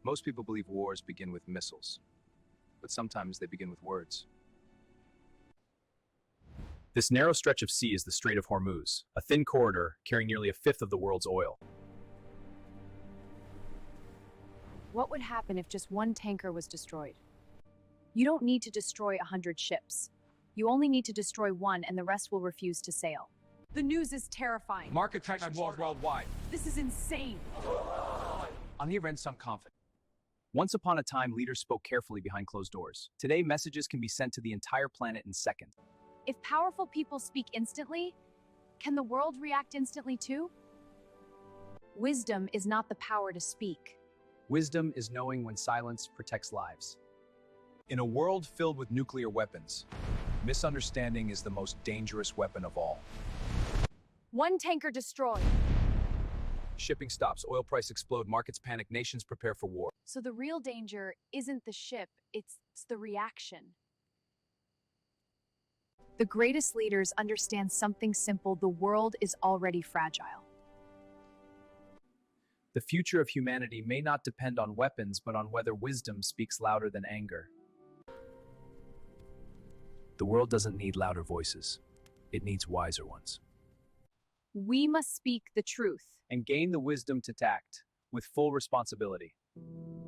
Most people believe wars begin with missiles, but sometimes they begin with words. This narrow stretch of sea is the Strait of Hormuz, a thin corridor carrying nearly a fifth of the world's oil. What would happen if just one tanker was destroyed? You don't need to destroy 100 ships. You only need to destroy one and the rest will refuse to sail. The news is terrifying. Market traction wars worldwide. This is insane. On the event, some conflict. Once upon a time, leaders spoke carefully behind closed doors. Today, messages can be sent to the entire planet in seconds. If powerful people speak instantly, can the world react instantly too? Wisdom is not the power to speak. Wisdom is knowing when silence protects lives. In a world filled with nuclear weapons, misunderstanding is the most dangerous weapon of all. One tanker destroyed. Shipping stops, oil price explode, markets panic, nations prepare for war. So the real danger isn't the ship, it's the reaction. The greatest leaders understand something simple: the world is already fragile. The future of humanity may not depend on weapons, but on whether wisdom speaks louder than anger. The world doesn't need louder voices. It needs wiser ones. We must speak the truth. And gain the wisdom to act with full responsibility.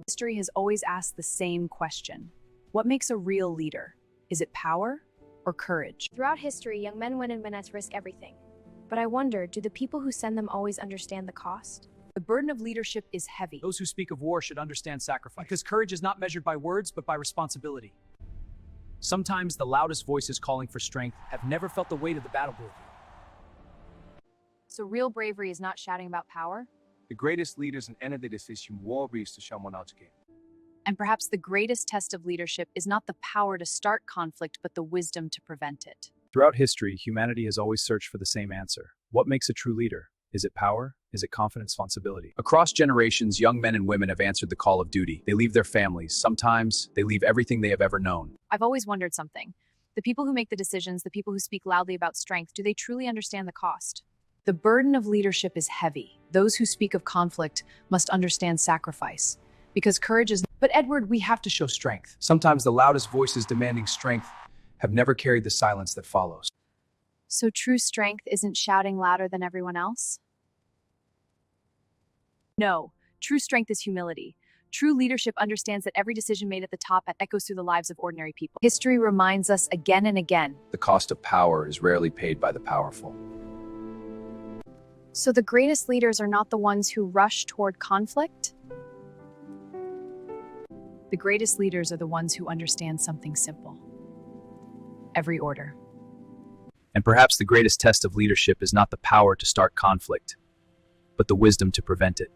History has always asked the same question. What makes a real leader? Is it power or courage? Throughout history, young men, women, and women risk everything. But I wonder, do the people who send them always understand the cost? The burden of leadership is heavy. Those who speak of war should understand sacrifice. Because courage is not measured by words, but by responsibility. Sometimes the loudest voices calling for strength have never felt the weight of the battlefield. So real bravery is not shouting about power? The greatest leaders and enter the decision war to someone else again. And perhaps the greatest test of leadership is not the power to start conflict, but the wisdom to prevent it. Throughout history, humanity has always searched for the same answer. What makes a true leader? Is it power? Is it confidence, responsibility? Across generations, young men and women have answered the call of duty. They leave their families. Sometimes they leave everything they have ever known. I've always wondered something. The people who make the decisions, the people who speak loudly about strength, do they truly understand the cost? The burden of leadership is heavy. Those who speak of conflict must understand sacrifice. Because courage is... But Edward, we have to show strength. Sometimes the loudest voices demanding strength have never carried the silence that follows. So true strength isn't shouting louder than everyone else? No, true strength is humility. True leadership understands that every decision made at the top echoes through the lives of ordinary people. History reminds us again and again. The cost of power is rarely paid by the powerful. So the greatest leaders are not the ones who rush toward conflict? The greatest leaders are the ones who understand something simple. Every order. And perhaps the greatest test of leadership is not the power to start conflict, but the wisdom to prevent it.